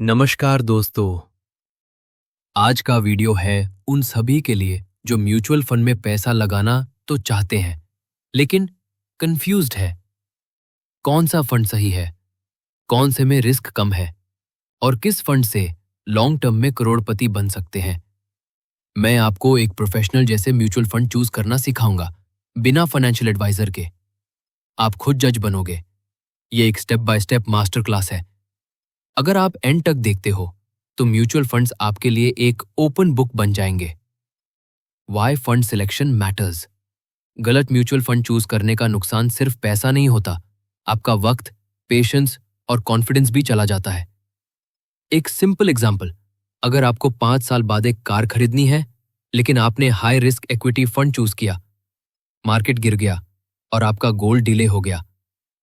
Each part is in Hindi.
नमस्कार दोस्तों। आज का वीडियो है उन सभी के लिए जो म्यूचुअल फंड में पैसा लगाना तो चाहते हैं लेकिन कंफ्यूज्ड है। कौन सा फंड सही है, कौन से में रिस्क कम है और किस फंड से लॉन्ग टर्म में करोड़पति बन सकते हैं। मैं आपको एक प्रोफेशनल जैसे म्यूचुअल फंड चूज करना सिखाऊंगा, बिना फाइनेंशियल एडवाइजर के। आप खुद जज बनोगे। ये एक step by step master class है। अगर आप एंड तक देखते हो तो म्यूचुअल फंड्स आपके लिए एक ओपन बुक बन जाएंगे। Why fund selection matters. गलत म्यूचुअल फंड चूज करने का नुकसान सिर्फ पैसा नहीं होता, आपका वक्त, पेशेंस और कॉन्फिडेंस भी चला जाता है। एक सिंपल एग्जांपल, अगर आपको 5 साल बाद एक कार खरीदनी है लेकिन आपने high risk equity fund choose किया, मार्केट गिर गया और आपका गोल डिले हो गया।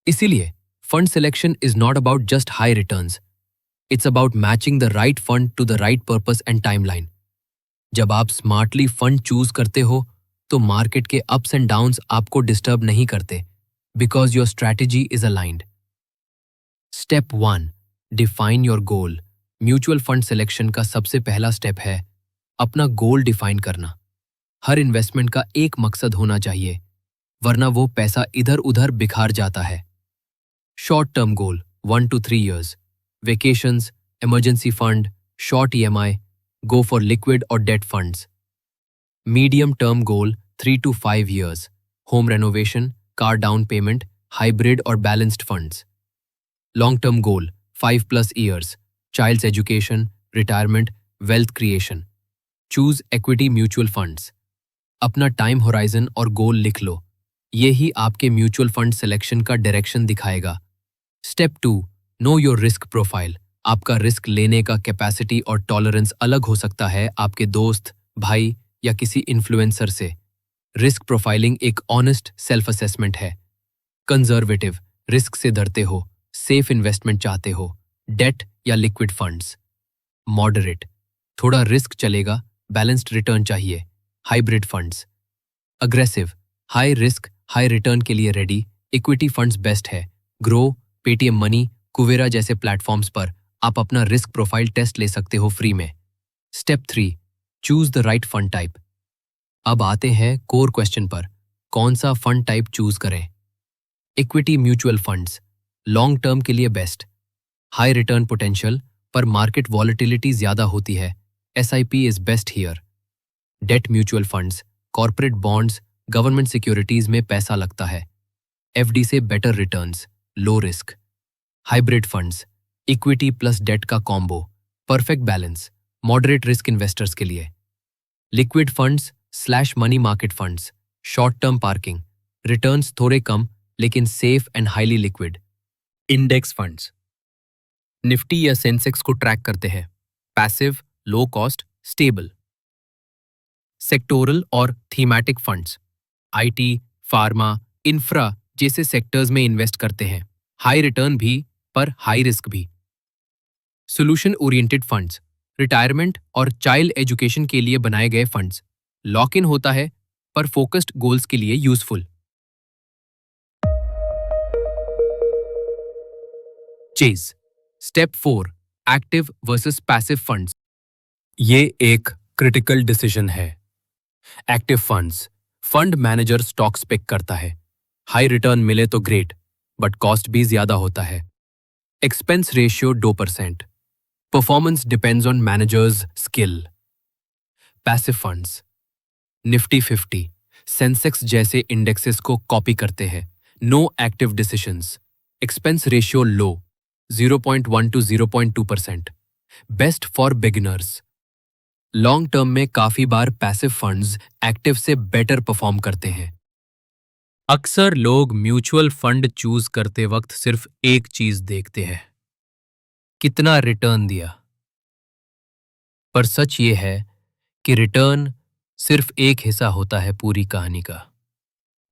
इसीलिए fund selection is not about just high returns, it's about matching the right fund to the right purpose and timeline. जब आप स्मार्टली फंड चूज करते हो तो मार्केट के अप्स एंड डाउन्स आपको डिस्टर्ब नहीं करते, because your strategy is aligned. Step 1, define your goal. Mutual fund selection का सबसे पहला स्टेप है अपना गोल डिफाइन करना। हर इन्वेस्टमेंट का एक मकसद होना चाहिए, वरना वो पैसा इधर उधर बिखार जाता है। Short term goal 1 to 3 years, vacations, emergency fund, short EMI, go for liquid or debt funds. Medium term goal 3 to 5 years, home renovation, car down payment, hybrid or balanced funds. Long term goal 5+ years, child's education, retirement, wealth creation. Choose equity mutual funds. अपना टाइम होराइजन और गोल लिख लो, ये ही आपके म्यूचुअल फंड सिलेक्शन का डायरेक्शन दिखाएगा। Step 2, know your risk profile. आपका रिस्क लेने का कैपेसिटी और टॉलरेंस अलग हो सकता है आपके दोस्त, भाई या किसी इन्फ्लुएंसर से। रिस्क प्रोफाइलिंग एक ऑनेस्ट सेल्फ असेसमेंट है। कंजर्वेटिव, रिस्क से डरते हो, सेफ इन्वेस्टमेंट चाहते हो, डेट या लिक्विड फंड्स। मॉडरेट, थोड़ा रिस्क चलेगा, बैलेंस्ड रिटर्न चाहिए, hybrid funds. Aggressive, high risk high return के लिए रेडी, इक्विटी फंड्स बेस्ट है। ग्रो, पेटीएम मनी, कुवेरा जैसे प्लेटफॉर्म्स पर आप अपना रिस्क प्रोफाइल टेस्ट ले सकते हो फ्री में। Step 3, choose the right fund type. अब आते हैं कोर क्वेश्चन पर, कौन सा फंड टाइप चूज करें। Equity mutual funds long term के लिए बेस्ट, हाई रिटर्न पोटेंशियल पर मार्केट वॉलेटिलिटी ज्यादा होती है, SIP is best here. Debt mutual funds, corporate bonds, government securities में पैसा लगता है, एफडी से better returns, low risk. Hybrid funds, equity plus debt का combo, perfect balance, moderate risk investors के लिए। Liquid funds slash money market funds, short term parking, returns थोड़े कम लेकिन safe and highly liquid. Index funds, Nifty या सेंसेक्स को ट्रैक करते हैं, passive, low cost, stable. Sectoral और thematic funds, IT, pharma, infra जैसे सेक्टर्स में इन्वेस्ट करते हैं, हाई रिटर्न भी पर हाई रिस्क भी। सोल्यूशन ओरिएंटेड फंड्स, रिटायरमेंट और चाइल्ड एजुकेशन के लिए बनाए गए फंड्स, लॉक इन होता है पर फोकस्ड गोल्स के लिए यूजफुल। चेज, step 4, active versus passive funds. ये एक क्रिटिकल डिसीजन है। Active funds, fund manager stocks pick करता है, हाई रिटर्न मिले तो ग्रेट, बट कॉस्ट भी ज्यादा होता है। Expense ratio 2%, performance depends on manager's skill. Passive funds, Nifty 50, Sensex जैसे इंडेक्सेस को कॉपी करते हैं, no active decisions, expense ratio low, 0.1 to 0.2%, best for beginners. Long term में काफी बार पैसिव फंड्स एक्टिव से बेटर परफॉर्म करते हैं। अक्सर लोग म्यूचुअल फंड चूज करते वक्त सिर्फ एक चीज देखते हैं, कितना रिटर्न दिया। पर सच ये है कि रिटर्न सिर्फ एक हिस्सा होता है पूरी कहानी का।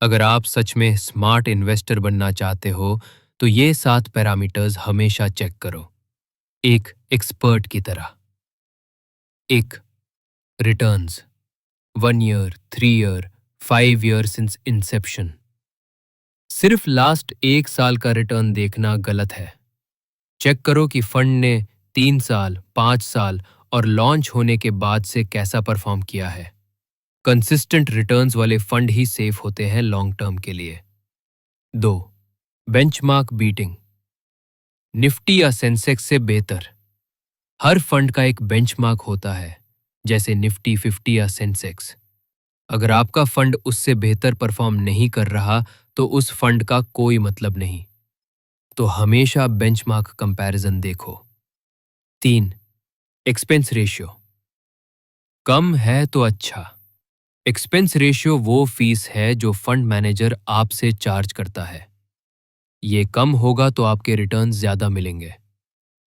अगर आप सच में स्मार्ट इन्वेस्टर बनना चाहते हो तो ये 7 पैरामीटर्स हमेशा चेक करो, एक एक्सपर्ट की तरह। 1, returns 1 year, 3 year, 5 year since Inception. सिर्फ लास्ट 1 साल का रिटर्न देखना गलत है। चेक करो कि फंड ने 3 साल, 5 साल और लॉन्च होने के बाद से कैसा परफॉर्म किया है। कंसिस्टेंट रिटर्न्स वाले फंड ही सेफ होते हैं लॉन्ग टर्म के लिए। 2. Benchmark beating. निफ्टी या सेंसेक्स से बेहतर। हर फंड का एक बेंचमार्क होता है, जैसे निफ्टी 50 या सेंसेक्स। अगर आपका फंड उससे बेहतर परफॉर्म नहीं कर रहा तो उस फंड का कोई मतलब नहीं। तो हमेशा बेंचमार्क कंपैरिजन देखो। 3. Expense ratio. कम है तो अच्छा। एक्सपेंस रेशियो वो फीस है जो फंड मैनेजर आपसे चार्ज करता है। ये कम होगा तो आपके रिटर्न्स ज्यादा मिलेंगे।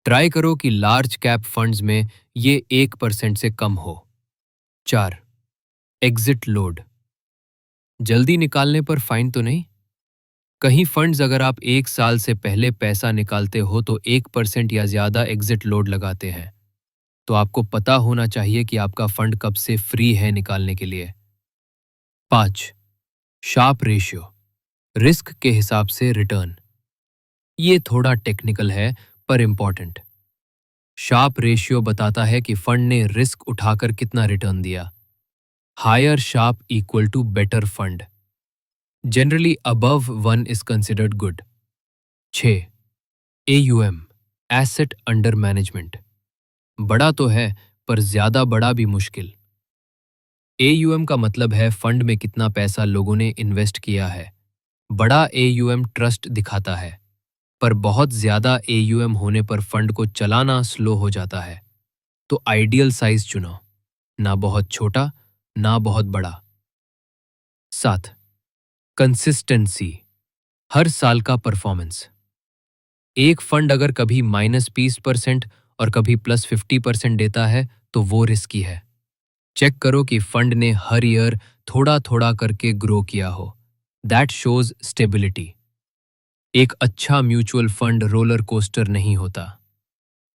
ट्राई करो कि लार्ज कैप फंड्स में ये 1% से कम हो। 4. Exit load. जल्दी निकालने पर फाइन तो नहीं? कहीं फंड्स अगर आप 1 साल से पहले पैसा निकालते हो तो 1% या ज्यादा एग्जिट लोड लगाते हैं। तो आपको पता होना चाहिए कि आपका फंड कब से फ्री है निकालने के लिए। 5. Sharpe ratio. रिस्क के हिसाब से रिटर्न। ये थोड़ा टेक्निकल है पर इंपॉर्टेंट। शार्प रेशियो बताता है कि फंड ने रिस्क उठाकर कितना रिटर्न दिया। Higher Sharpe equal to better fund. Generally above 1 is considered good. 6. AUM, asset under management. बड़ा तो है पर ज्यादा बड़ा भी मुश्किल। AUM का मतलब है फंड में कितना पैसा लोगों ने इन्वेस्ट किया है। बड़ा AUM ट्रस्ट दिखाता है, पर बहुत ज्यादा AUM होने पर फंड को चलाना स्लो हो जाता है। तो आइडियल साइज चुनो, ना बहुत छोटा ना बहुत बड़ा। 7. कंसिस्टेंसी। हर साल का परफॉर्मेंस। एक फंड अगर कभी -20% और कभी +50% देता है तो वो रिस्की है। चेक करो कि फंड ने हर ईयर थोड़ा थोड़ा करके ग्रो किया हो। That shows stability. एक अच्छा म्यूचुअल फंड रोलर कोस्टर नहीं होता।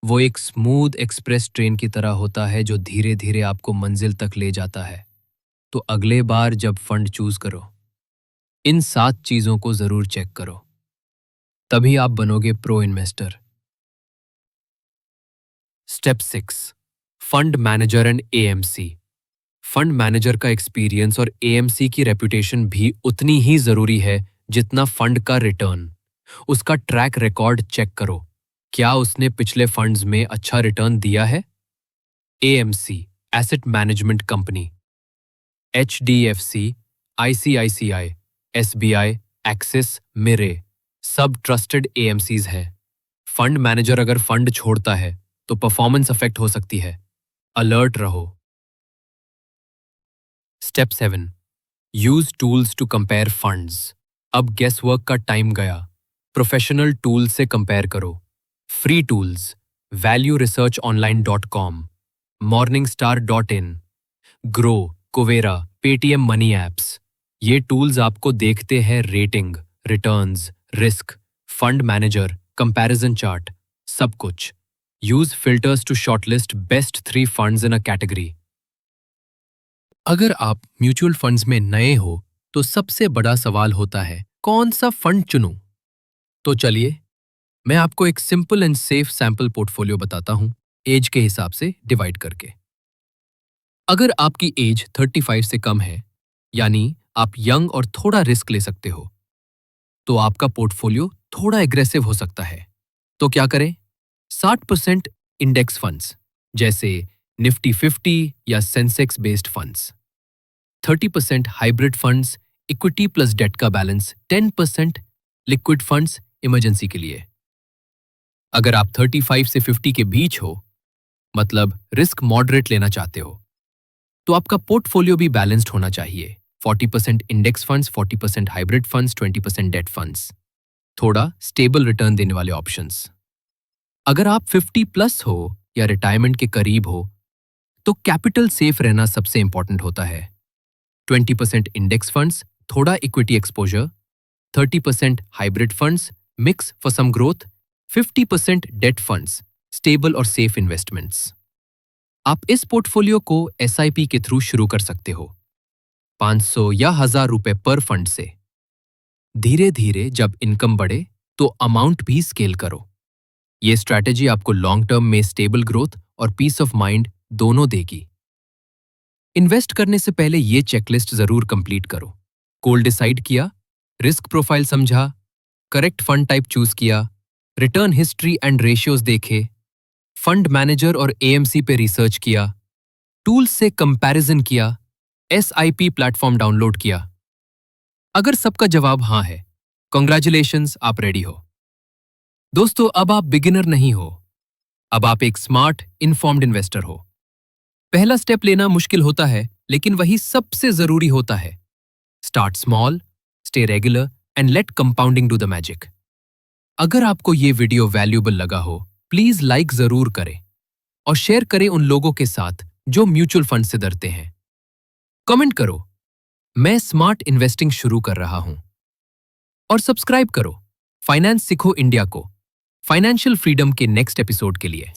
वो एक स्मूथ एक्सप्रेस ट्रेन की तरह होता है जो धीरे धीरे आपको मंजिल तक ले जाता है। तो अगले बार जब फंड चूज करो, इन 7 चीजों को जरूर चेक करो, तभी आप बनोगे pro investor. Step 6. Fund manager and AMC। Fund manager का एक्सपीरियंस और AMC की रेपुटेशन भी उतनी ही जरूरी है जितना फंड का रिटर्न। उसका ट्रैक रिकॉर्ड चेक करो, क्या उसने पिछले फंड्स में अच्छा रिटर्न दिया है। AMC, asset management company. HDFC, ICICI, SBI, axis, Mire सब ट्रस्टेड AMCs हैं। फंड मैनेजर अगर फंड छोड़ता है तो परफॉर्मेंस अफेक्ट हो सकती है। अलर्ट रहो। Step 7. Use tools to compare funds. अब गेस वर्क का टाइम गया। प्रोफेशनल टूल से कंपेयर करो। Free tools, valueresearchonline.com, morningstar.in, Groww, Kuvera, Paytm money apps. ये टूल्स आपको देखते हैं rating, returns, risk, fund manager, comparison chart, सब कुछ। Use filters to shortlist best 3 funds in a category. अगर आप म्यूचुअल फंड्स में नए हो तो सबसे बड़ा सवाल होता है कौन सा फंड चुनूं? तो चलिए मैं आपको एक simple and safe sample portfolio बताता हूं, एज के हिसाब से डिवाइड करके। अगर आपकी एज 35 से कम है, यानी आप यंग और थोड़ा रिस्क ले सकते हो, तो आपका पोर्टफोलियो थोड़ा एग्रेसिव हो सकता है। तो क्या करें? 60% इंडेक्स फंड्स जैसे निफ्टी 50 या Sensex based funds, 30% hybrid funds, equity plus debt का बैलेंस, 10% लिक्विड फंड्स इमरजेंसी के लिए। अगर आप 35 से 50 के बीच हो, मतलब रिस्क मॉडरेट लेना चाहते हो, तो आपका पोर्टफोलियो भी बैलेंस्ड होना चाहिए। 40% index funds, 40% hybrid funds, 20% date funds. थोड़ा स्टेबल रिटर्न देने वाले ऑप्शंस। अगर आप 50 प्लस हो या रिटायरमेंट के करीब हो, तो कैपिटल सेफ रहना सबसे इंपॉर्टेंट होता है। 20% इंडेक्स फंड्स, थोड़ा equity exposure, 30% hybrid funds, mix for some growth, 50% debt funds, stable और सेफ इन्वेस्टमेंट्स। आप इस पोर्टफोलियो को SIP के थ्रू शुरू कर सकते हो, 500 या 1000 रुपए पर फंड से। धीरे धीरे जब इनकम बढ़े तो अमाउंट भी स्केल करो। ये स्ट्रैटेजी आपको लॉन्ग टर्म में स्टेबल ग्रोथ और पीस ऑफ माइंड दोनों देगी। इन्वेस्ट करने से पहले ये चेकलिस्ट जरूर कंप्लीट करो। गोल डिसाइड किया, रिस्क प्रोफाइल समझा, करेक्ट फंड टाइप चूज किया, रिटर्न हिस्ट्री एंड रेशियोज देखे, फंड मैनेजर और एएमसी पे रिसर्च किया, टूल्स से कंपैरिजन किया, एसआईपी प्लेटफॉर्म डाउनलोड किया। अगर सबका जवाब हाँ है, कॉन्ग्रेचुलेशंस, आप रेडी हो। दोस्तों, अब आप बिगिनर नहीं हो, अब आप एक स्मार्ट इन्फॉर्म्ड इन्वेस्टर हो। पहला स्टेप लेना मुश्किल होता है, लेकिन वही सबसे जरूरी होता है। Start small, stay regular and let compounding do the magic. अगर आपको ये वीडियो वैल्यूएबल लगा हो, प्लीज लाइक जरूर करें और शेयर करें उन लोगों के साथ जो म्यूचुअल फंड से डरते हैं। कमेंट करो, मैं स्मार्ट इन्वेस्टिंग शुरू कर रहा हूं। और सब्सक्राइब करो फाइनेंस सीखो इंडिया को, फाइनेंशियल फ्रीडम के नेक्स्ट एपिसोड के लिए।